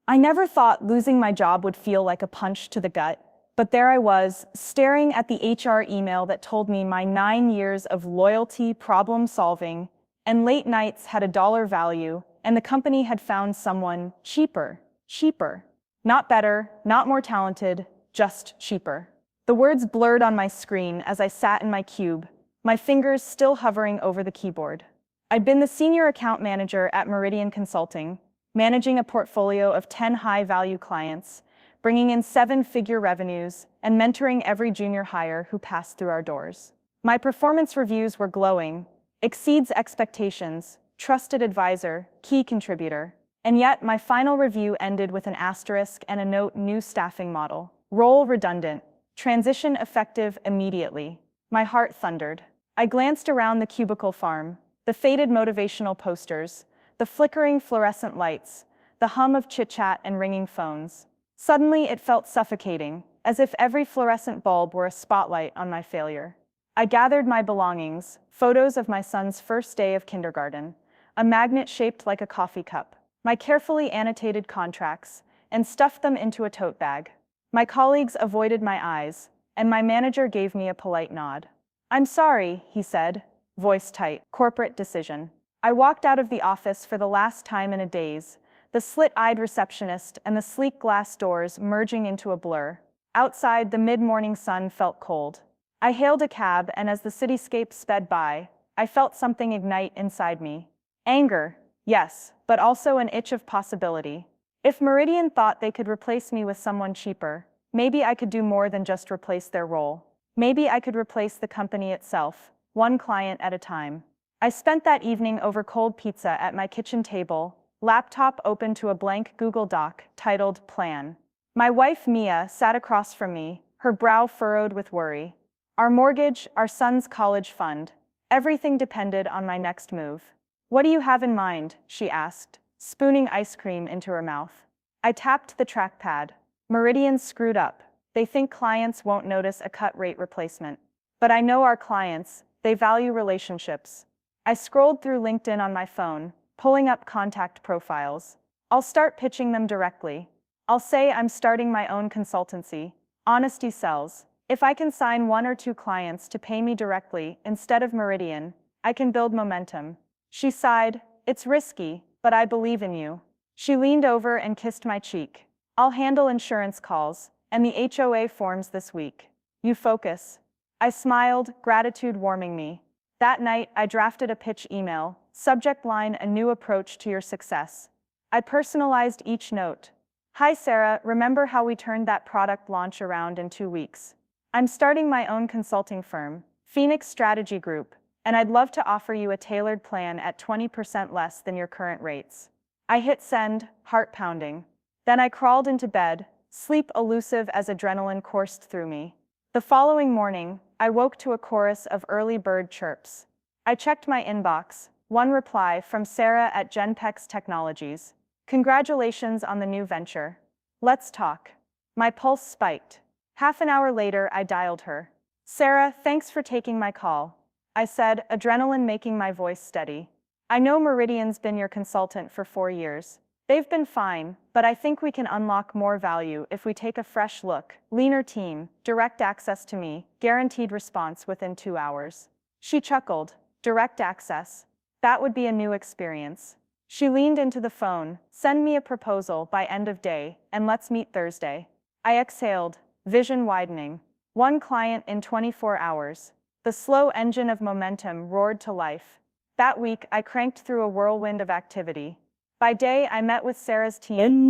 I never thought losing my job would feel like a punch to the gut, but there I was, staring at the HR email that told me my 9 years of loyalty, problem solving, and late nights had a dollar value, and the company had found someone cheaper. Cheaper. Not better, not more talented, just cheaper. The words blurred on my screen as I sat in my cube, my fingers still hovering over the keyboard. I'd been the senior account manager at Meridian Consulting, managing a portfolio of 10 high-value clients, bringing in seven-figure revenues, and mentoring every junior hire who passed through our doors. My performance reviews were glowing, exceeds expectations, trusted advisor, key contributor. And yet, my final review ended with an asterisk and a note: new staffing model. Role redundant. Transition effective immediately. My heart thundered. I glanced around the cubicle farm, the faded motivational posters, the flickering fluorescent lights, the hum of chit-chat and ringing phones. Suddenly, it felt suffocating, as if every fluorescent bulb were a spotlight on my failure. I gathered my belongings, photos of my son's first day of kindergarten, a magnet shaped like a coffee cup, my carefully annotated contracts, and stuffed them into a tote bag. My colleagues avoided my eyes, and my manager gave me a polite nod. "I'm sorry," he said, voice tight. Corporate decision. I walked out of the office for the last time in a daze, the slit-eyed receptionist and the sleek glass doors merging into a blur. Outside, the mid-morning sun felt cold. I hailed a cab, and as the cityscape sped by, I felt something ignite inside me. Anger, yes, but also an itch of possibility. If Meridian thought they could replace me with someone cheaper, maybe I could do more than just replace their role. Maybe I could replace the company itself, one client at a time. I spent that evening over cold pizza at my kitchen table, laptop open to a blank Google Doc titled Plan. My wife Mia sat across from me, her brow furrowed with worry. Our mortgage, our son's college fund, everything depended on my next move. "What do you have in mind?" she asked, spooning ice cream into her mouth. I tapped the trackpad. Meridian's screwed up. They think clients won't notice a cut rate replacement. But I know our clients, they value relationships. I scrolled through LinkedIn on my phone, pulling up contact profiles. I'll start pitching them directly. I'll say I'm starting my own consultancy. Honesty sells. If I can sign one or two clients to pay me directly instead of Meridian, I can build momentum. She sighed. "It's risky, but I believe in you." She leaned over and kissed my cheek. "I'll handle insurance calls and the HOA forms this week. You focus." I smiled, gratitude warming me. That night, I drafted a pitch email, subject line: a new approach to your success. I personalized each note. "Hi Sarah, remember how we turned that product launch around in 2 weeks? I'm starting my own consulting firm, Phoenix Strategy Group, and I'd love to offer you a tailored plan at 20% less than your current rates." I hit send, heart pounding. Then I crawled into bed, sleep elusive as adrenaline coursed through me. The following morning, I woke to a chorus of early bird chirps. I checked my inbox, one reply from Sarah at Genpex Technologies. "Congratulations on the new venture. Let's talk." My pulse spiked. Half an hour later, I dialed her. "Sarah, thanks for taking my call," I said, adrenaline making my voice steady. "I know Meridian's been your consultant for 4 years. They've been fine, but I think we can unlock more value if we take a fresh look. Leaner team, direct access to me, guaranteed response within 2 hours." She chuckled. "Direct access? That would be a new experience." She leaned into the phone. "Send me a proposal by end of day, and let's meet Thursday." I exhaled, vision widening. One client in 24 hours. The slow engine of momentum roared to life. That week, I cranked through a whirlwind of activity. By day, I met with Sarah's team,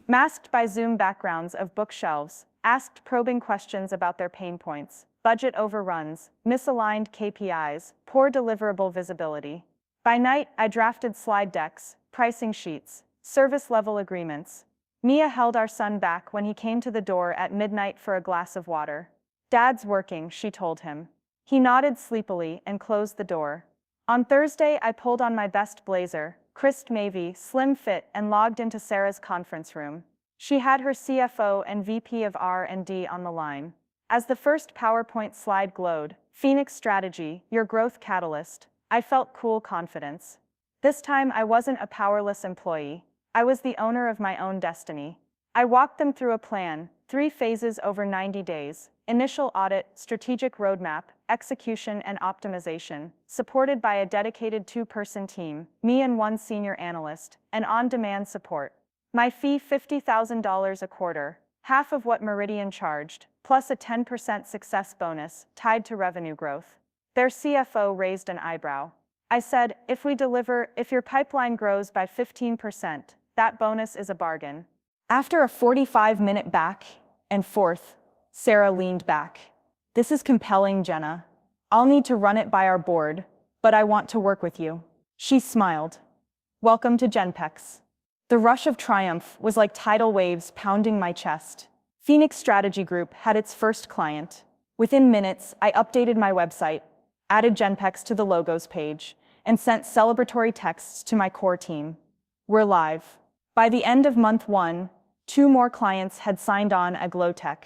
masked by Zoom backgrounds of bookshelves, asked probing questions about their pain points, budget overruns, misaligned KPIs, poor deliverable visibility. By night, I drafted slide decks, pricing sheets, service-level agreements. Mia held our son back when he came to the door at midnight for a glass of water. "Dad's working," she told him. He nodded sleepily and closed the door. On Thursday, I pulled on my best blazer, crisp navy, slim fit, and logged into Sarah's conference room. She had her CFO and VP of R&D on the line. As the first PowerPoint slide glowed, "Phoenix Strategy, your growth catalyst," I felt cool confidence. This time I wasn't a powerless employee. I was the owner of my own destiny. I walked them through a plan, 3 phases over 90 days: initial audit, strategic roadmap, execution, and optimization, supported by a dedicated 2-person team, me and 1 senior analyst, and on-demand support. My fee, $50,000 a quarter, half of what Meridian charged, plus a 10% success bonus tied to revenue growth. Their CFO raised an eyebrow. I said, if your pipeline grows by 15%, that bonus is a bargain. After a 45-minute back and forth, Sarah leaned back. This is compelling, Jenna. I'll need to run it by our board, but I want to work with you. She smiled. Welcome to Genpex. The rush of triumph was like tidal waves pounding my chest. Phoenix Strategy Group had its first client. Within minutes, I updated my website, added Genpex to the logos page, and sent celebratory texts to my core team. We're live. By the end of month 1, 2 more clients had signed on at Glowtech,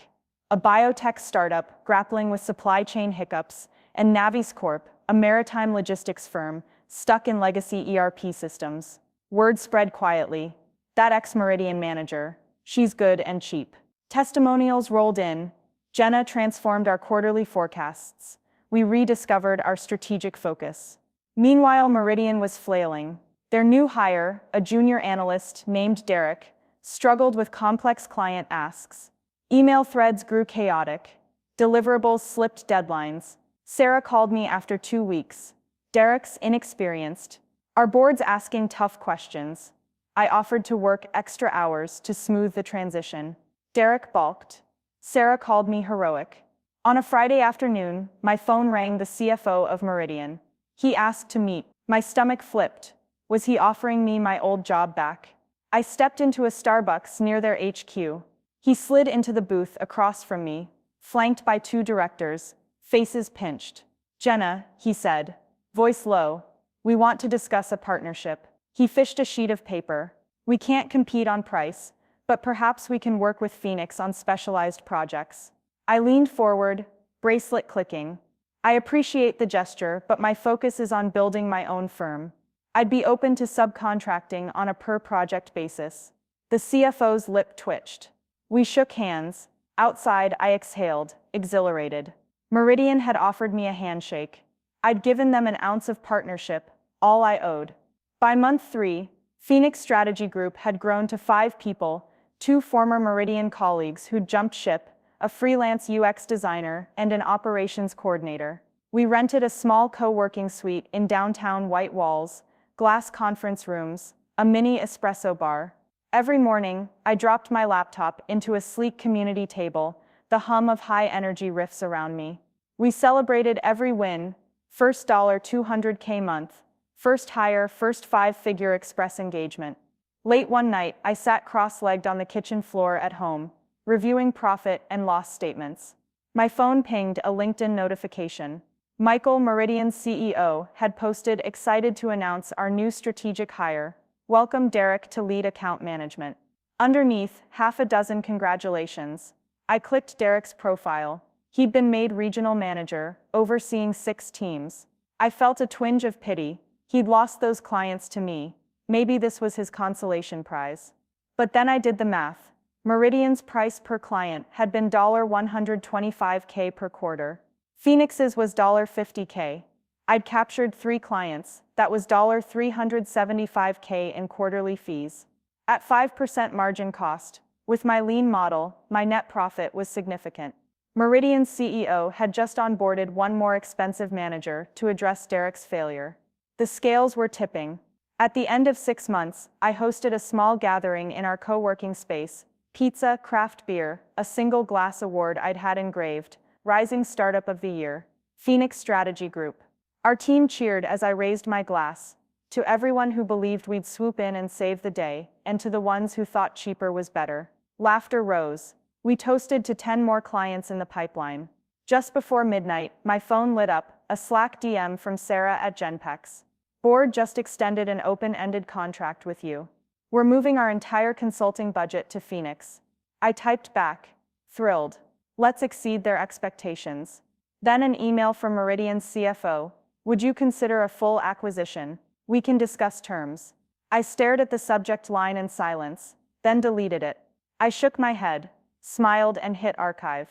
a biotech startup grappling with supply chain hiccups, and Navis Corp, a maritime logistics firm stuck in legacy ERP systems. Word spread quietly. That ex-Meridian manager, she's good and cheap. Testimonials rolled in. Jenna transformed our quarterly forecasts. We rediscovered our strategic focus. Meanwhile, Meridian was flailing. Their new hire, a junior analyst named Derek, struggled with complex client asks. Email threads grew chaotic. Deliverables slipped deadlines. Sarah called me after 2 weeks. Derek's inexperienced. Our board's asking tough questions. I offered to work extra hours to smooth the transition. Derek balked. Sarah called me heroic. On a Friday afternoon, my phone rang. The CFO of Meridian. He asked to meet. My stomach flipped. Was he offering me my old job back? I stepped into a Starbucks near their HQ. He slid into the booth across from me, flanked by 2 directors, faces pinched. Jenna, he said, voice low, we want to discuss a partnership. He fished a sheet of paper. We can't compete on price, but perhaps we can work with Phoenix on specialized projects. I leaned forward, bracelet clicking. I appreciate the gesture, but my focus is on building my own firm. I'd be open to subcontracting on a per-project basis. The CFO's lip twitched. We shook hands. Outside, I exhaled, exhilarated. Meridian had offered me a handshake. I'd given them an ounce of partnership, all I owed. By month 3, Phoenix Strategy Group had grown to 5 people, 2 former Meridian colleagues who'd jumped ship, a freelance UX designer, and an operations coordinator. We rented a small co-working suite in downtown White Walls, glass conference rooms, a mini espresso bar. Every morning, I dropped my laptop into a sleek community table, the hum of high-energy riffs around me. We celebrated every win: first $200K month, first hire, first 5-figure express engagement. Late one night, I sat cross-legged on the kitchen floor at home, reviewing profit and loss statements. My phone pinged a LinkedIn notification. Michael, Meridian's CEO, had posted, excited to announce our new strategic hire. Welcome Derek to lead account management. Underneath, half a dozen congratulations. I clicked Derek's profile. He'd been made regional manager, overseeing 6 teams. I felt a twinge of pity. He'd lost those clients to me. Maybe this was his consolation prize. But then I did the math. Meridian's price per client had been $125K per quarter. Phoenix's was $50K. I'd captured 3 clients. That was $375K in quarterly fees. At 5% margin cost, with my lean model, my net profit was significant. Meridian's CEO had just onboarded 1 more expensive manager to address Derek's failure. The scales were tipping. At the end of 6 months, I hosted a small gathering in our co-working space: pizza, craft beer, a single glass award I'd had engraved, Rising Startup of the Year, Phoenix Strategy Group. Our team cheered as I raised my glass, to everyone who believed we'd swoop in and save the day, and to the ones who thought cheaper was better. Laughter rose. We toasted to 10 more clients in the pipeline. Just before midnight, my phone lit up, a Slack DM from Sarah at Genpex. Board just extended an open-ended contract with you. We're moving our entire consulting budget to Phoenix. I typed back, thrilled. Let's exceed their expectations. Then an email from Meridian's CFO. Would you consider a full acquisition? We can discuss terms. I stared at the subject line in silence, then deleted it. I shook my head, smiled, and hit archive.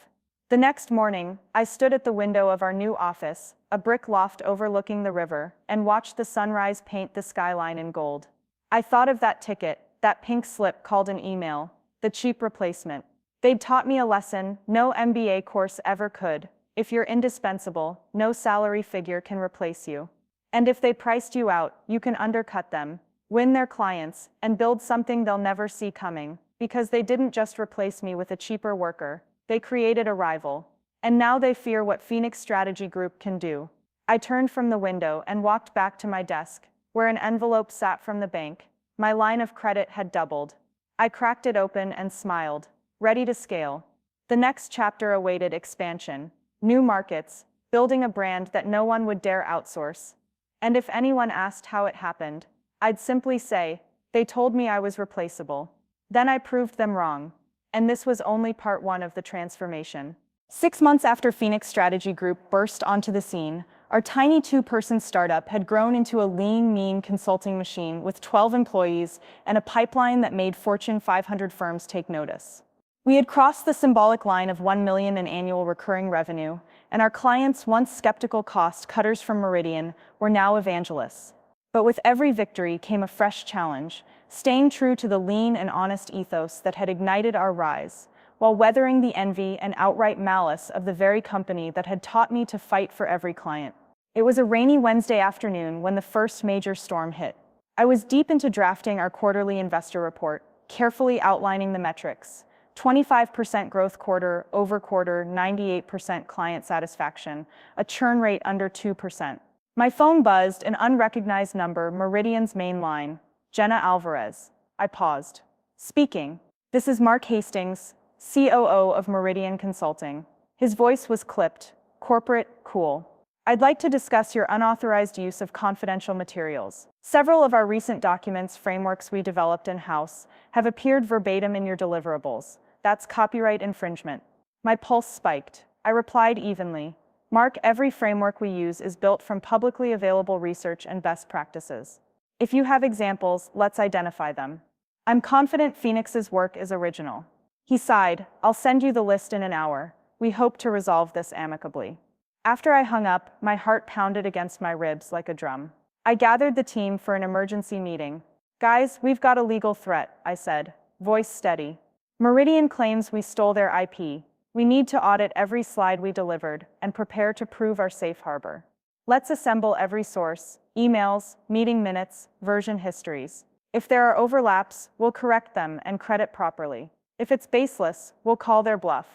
The next morning, I stood at the window of our new office, a brick loft overlooking the river, and watched the sunrise paint the skyline in gold. I thought of that ticket, that pink slip called an email, the cheap replacement. They'd taught me a lesson no MBA course ever could. If you're indispensable, no salary figure can replace you. And if they priced you out, you can undercut them, win their clients, and build something they'll never see coming. Because they didn't just replace me with a cheaper worker, they created a rival. And now they fear what Phoenix Strategy Group can do. I turned from the window and walked back to my desk, where an envelope sat from the bank. My line of credit had doubled. I cracked it open and smiled, ready to scale. The next chapter awaited expansion, new markets, building a brand that no one would dare outsource. And if anyone asked how it happened, I'd simply say, they told me I was replaceable. Then I proved them wrong. And this was only part one of the transformation. 6 months after Phoenix Strategy Group burst onto the scene, our tiny 2-person startup had grown into a lean, mean consulting machine with 12 employees and a pipeline that made Fortune 500 firms take notice. We had crossed the symbolic line of 1 million in annual recurring revenue, and our clients, once skeptical cost cutters from Meridian, were now evangelists. But with every victory came a fresh challenge, staying true to the lean and honest ethos that had ignited our rise, while weathering the envy and outright malice of the very company that had taught me to fight for every client. It was a rainy Wednesday afternoon when the first major storm hit. I was deep into drafting our quarterly investor report, carefully outlining the metrics. 25% growth quarter over quarter, 98% client satisfaction, a churn rate under 2%. My phone buzzed, an unrecognized number, Meridian's main line. Jenna Alvarez. I paused. Speaking. This is Mark Hastings, COO of Meridian Consulting. His voice was clipped, corporate, cool. I'd like to discuss your unauthorized use of confidential materials. Several of our recent documents, frameworks we developed in-house, have appeared verbatim in your deliverables. That's copyright infringement. My pulse spiked. I replied evenly. Mark, every framework we use is built from publicly available research and best practices. If you have examples, let's identify them. I'm confident Phoenix's work is original. He sighed. I'll send you the list in an hour. We hope to resolve this amicably. After I hung up, my heart pounded against my ribs like a drum. I gathered the team for an emergency meeting. Guys, we've got a legal threat, I said, voice steady. Meridian claims we stole their IP. We need to audit every slide we delivered and prepare to prove our safe harbor. Let's assemble every source, emails, meeting minutes, version histories. If there are overlaps, we'll correct them and credit properly. If it's baseless, we'll call their bluff.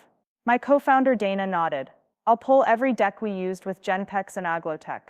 My co-founder Dana nodded. I'll pull every deck we used with Genpex and Aglotech.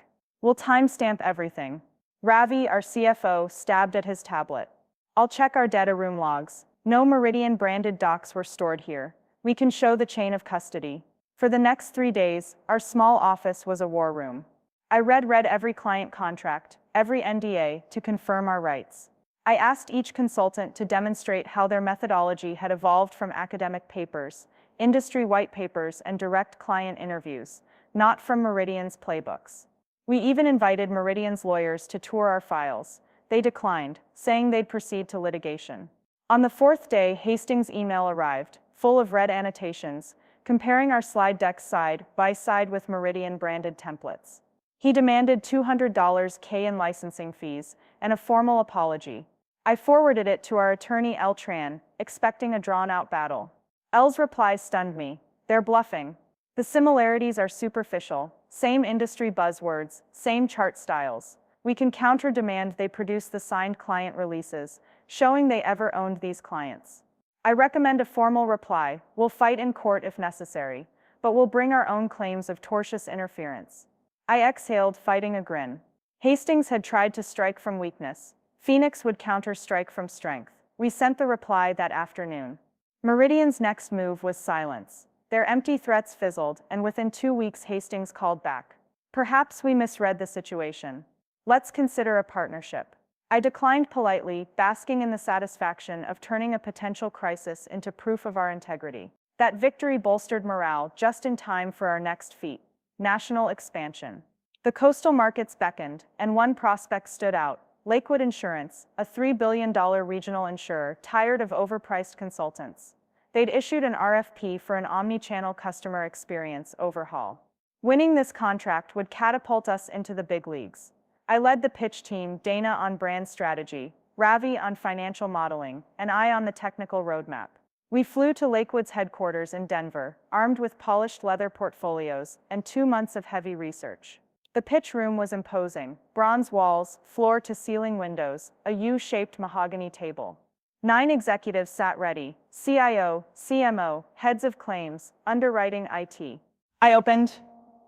We'll timestamp everything. Ravi, our CFO, stabbed at his tablet. I'll check our data room logs. No Meridian-branded docs were stored here. We can show the chain of custody. For the next 3 days, our small office was a war room. I read every client contract, every NDA, to confirm our rights. I asked each consultant to demonstrate how their methodology had evolved from academic papers, industry white papers, and direct client interviews, not from Meridian's playbooks. We even invited Meridian's lawyers to tour our files. They declined, saying they'd proceed to litigation. On the 4th day, Hastings' email arrived, full of red annotations, comparing our slide decks side by side with Meridian-branded templates. He demanded $200 in licensing fees and a formal apology. I forwarded it to our attorney Elle Tran, expecting a drawn-out battle. Elle's reply stunned me. They're bluffing. The similarities are superficial, same industry buzzwords, same chart styles. We can counter-demand they produce the signed client releases, showing they ever owned these clients. I recommend a formal reply. We'll fight in court if necessary, but we'll bring our own claims of tortious interference. I exhaled, fighting a grin. Hastings had tried to strike from weakness. Phoenix would counter-strike from strength. We sent the reply that afternoon. Meridian's next move was silence. Their empty threats fizzled, and within 2 weeks Hastings called back. Perhaps we misread the situation. Let's consider a partnership. I declined politely, basking in the satisfaction of turning a potential crisis into proof of our integrity. That victory bolstered morale just in time for our next feat: national expansion. The coastal markets beckoned, and one prospect stood out: Lakewood Insurance, a $3 billion regional insurer, tired of overpriced consultants. They'd issued an RFP for an omni-channel customer experience overhaul. Winning this contract would catapult us into the big leagues. I led the pitch team, Dana on brand strategy, Ravi on financial modeling, and I on the technical roadmap. We flew to Lakewood's headquarters in Denver, armed with polished leather portfolios and 2 months of heavy research. The pitch room was imposing: bronze walls, floor-to-ceiling windows, a U-shaped mahogany table. 9 executives sat ready: CIO, CMO, heads of claims, underwriting, IT. I opened.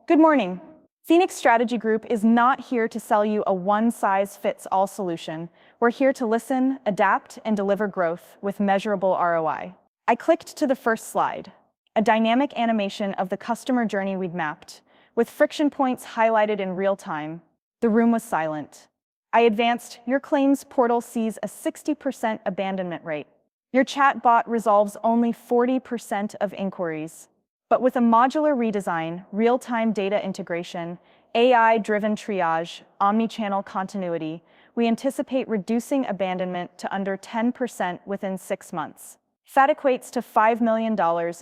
Good morning. Phoenix Strategy Group is not here to sell you a one-size-fits-all solution. We're here to listen, adapt, and deliver growth with measurable ROI. I clicked to the first slide, a dynamic animation of the customer journey we'd mapped, with friction points highlighted in real time. The room was silent. I advanced. Your claims portal sees a 60% abandonment rate. Your chatbot resolves only 40% of inquiries. But with a modular redesign, real-time data integration, AI-driven triage, omni-channel continuity, we anticipate reducing abandonment to under 10% within 6 months. That equates to $5 million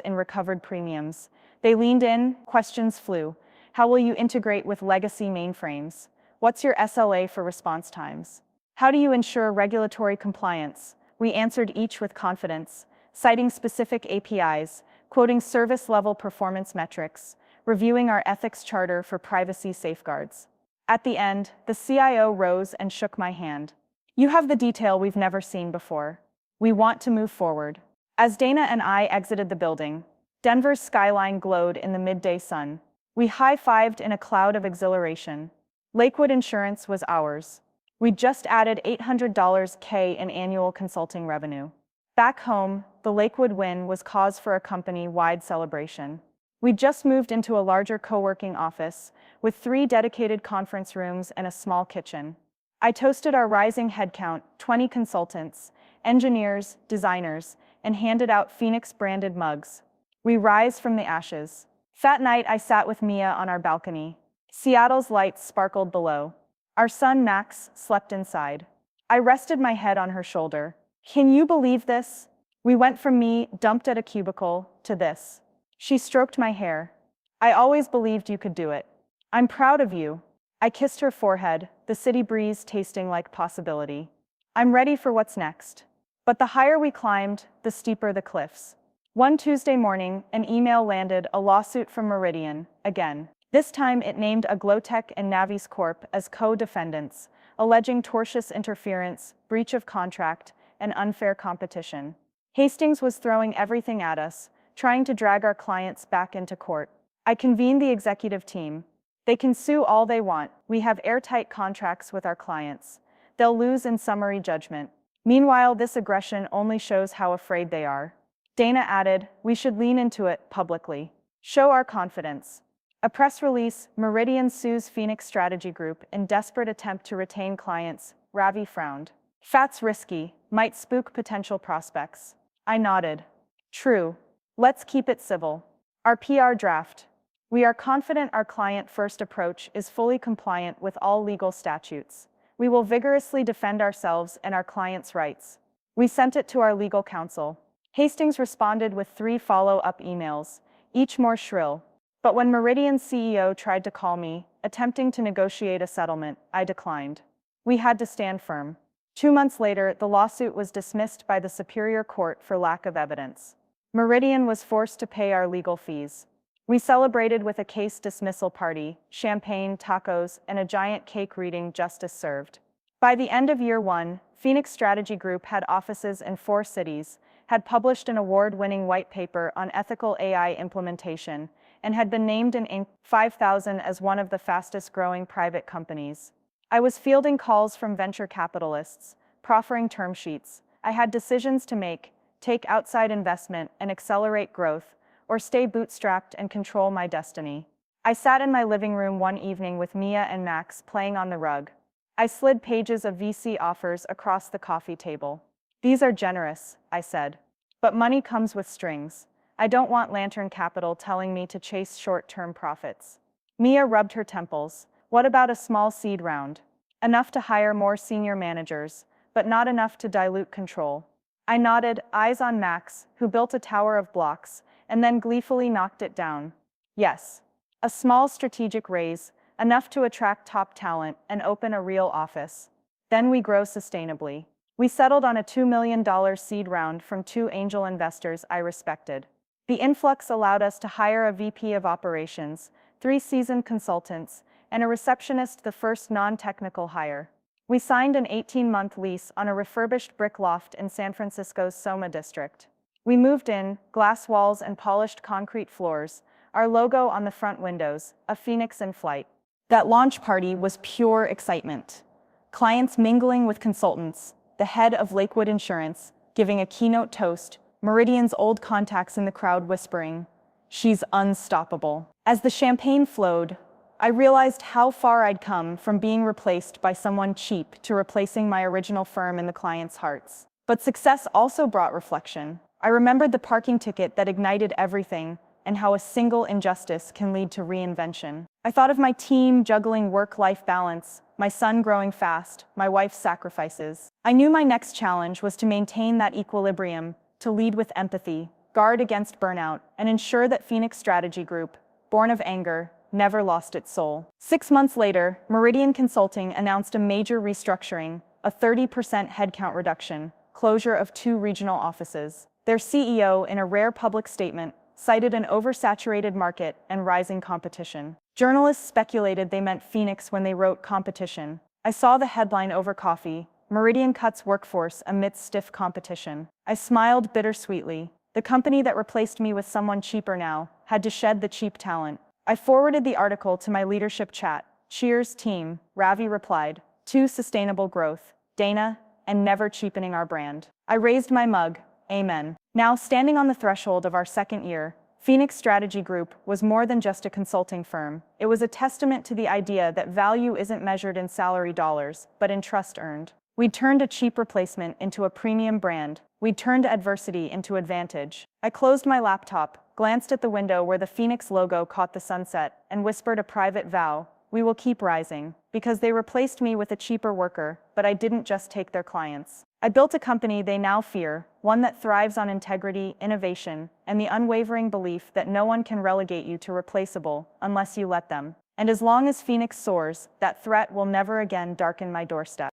in recovered premiums. They leaned in, questions flew. How will you integrate with legacy mainframes? What's your SLA for response times? How do you ensure regulatory compliance? We answered each with confidence, citing specific APIs, quoting service-level performance metrics, reviewing our ethics charter for privacy safeguards. At the end, the CIO rose and shook my hand. You have the detail we've never seen before. We want to move forward. As Dana and I exited the building, Denver's skyline glowed in the midday sun. We high-fived in a cloud of exhilaration. Lakewood Insurance was ours. We'd just added $800K in annual consulting revenue. Back home, the Lakewood win was cause for a company-wide celebration. We'd just moved into a larger co-working office with 3 dedicated conference rooms and a small kitchen. I toasted our rising headcount, 20 consultants, engineers, designers, and handed out Phoenix-branded mugs. We rise from the ashes. That night, I sat with Mia on our balcony. Seattle's lights sparkled below. Our son, Max, slept inside. I rested my head on her shoulder. Can you believe this? We went from me, dumped at a cubicle, to this. She stroked my hair. I always believed you could do it. I'm proud of you. I kissed her forehead, the city breeze tasting like possibility. I'm ready for what's next. But the higher we climbed, the steeper the cliffs. One Tuesday morning, an email landed, a lawsuit from Meridian, again. This time it named Aglotech and Navis Corp as co-defendants, alleging tortious interference, breach of contract, and unfair competition. Hastings was throwing everything at us, trying to drag our clients back into court. I convened the executive team. They can sue all they want. We have airtight contracts with our clients. They'll lose in summary judgment. Meanwhile, this aggression only shows how afraid they are. Dana added, we should lean into it publicly. Show our confidence. A press release: Meridian sues Phoenix Strategy Group in desperate attempt to retain clients. Ravi frowned. That's risky, might spook potential prospects. I nodded. True. Let's keep it civil. Our PR draft. We are confident our client-first approach is fully compliant with all legal statutes. We will vigorously defend ourselves and our clients' rights. We sent it to our legal counsel. Hastings responded with 3 follow-up emails, each more shrill. But when Meridian's CEO tried to call me, attempting to negotiate a settlement, I declined. We had to stand firm. 2 months later, the lawsuit was dismissed by the Superior Court for lack of evidence. Meridian was forced to pay our legal fees. We celebrated with a case dismissal party, champagne, tacos, and a giant cake reading justice served. By the end of year 1, Phoenix Strategy Group had offices in 4 cities, had published an award-winning white paper on ethical AI implementation, and had been named in Inc. 5000 as one of the fastest-growing private companies. I was fielding calls from venture capitalists, proffering term sheets. I had decisions to make: take outside investment and accelerate growth, or stay bootstrapped and control my destiny. I sat in my living room one evening with Mia and Max playing on the rug. I slid pages of VC offers across the coffee table. These are generous, I said. But money comes with strings. I don't want Lantern Capital telling me to chase short-term profits. Mia rubbed her temples. What about a small seed round? enough to hire more senior managers, but not enough to dilute control. I nodded, eyes on Max, who built a tower of blocks, and then gleefully knocked it down. Yes, a small strategic raise, enough to attract top talent and open a real office. Then we grow sustainably. We settled on a $2 million seed round from 2 angel investors I respected. The influx allowed us to hire a VP of operations, 3 seasoned consultants, and a receptionist, the first non-technical hire. We signed an 18-month lease on a refurbished brick loft in San Francisco's Soma district. We moved in, glass walls and polished concrete floors, our logo on the front windows, a phoenix in flight. That launch party was pure excitement. Clients mingling with consultants, the head of Lakewood Insurance giving a keynote toast, Meridian's old contacts in the crowd whispering, "She's unstoppable." As the champagne flowed, I realized how far I'd come from being replaced by someone cheap to replacing my original firm in the clients' hearts. But success also brought reflection. I remembered the parking ticket that ignited everything and how a single injustice can lead to reinvention. I thought of my team juggling work-life balance, my son growing fast, my wife's sacrifices. I knew my next challenge was to maintain that equilibrium, to lead with empathy, guard against burnout, and ensure that Phoenix Strategy Group, born of anger, never lost its soul. 6 months later, Meridian Consulting announced a major restructuring, a 30% headcount reduction, closure of 2 regional offices. Their CEO, in a rare public statement, cited an oversaturated market and rising competition. Journalists speculated they meant Phoenix when they wrote competition. I saw the headline over coffee, "Meridian cuts workforce amidst stiff competition." I smiled bittersweetly. The company that replaced me with someone cheaper now had to shed the cheap talent. I forwarded the article to my leadership chat. "Cheers, team," Ravi replied. "To sustainable growth, Dana, and never cheapening our brand." I raised my mug. Amen. Now, standing on the threshold of our 2nd year, Phoenix Strategy Group was more than just a consulting firm. It was a testament to the idea that value isn't measured in salary dollars, but in trust earned. We'd turned a cheap replacement into a premium brand. We'd turned adversity into advantage. I closed my laptop, glanced at the window where the Phoenix logo caught the sunset, and whispered a private vow. We will keep rising. Because they replaced me with a cheaper worker, but I didn't just take their clients. I built a company they now fear, one that thrives on integrity, innovation, and the unwavering belief that no one can relegate you to replaceable unless you let them. And as long as Phoenix soars, that threat will never again darken my doorstep.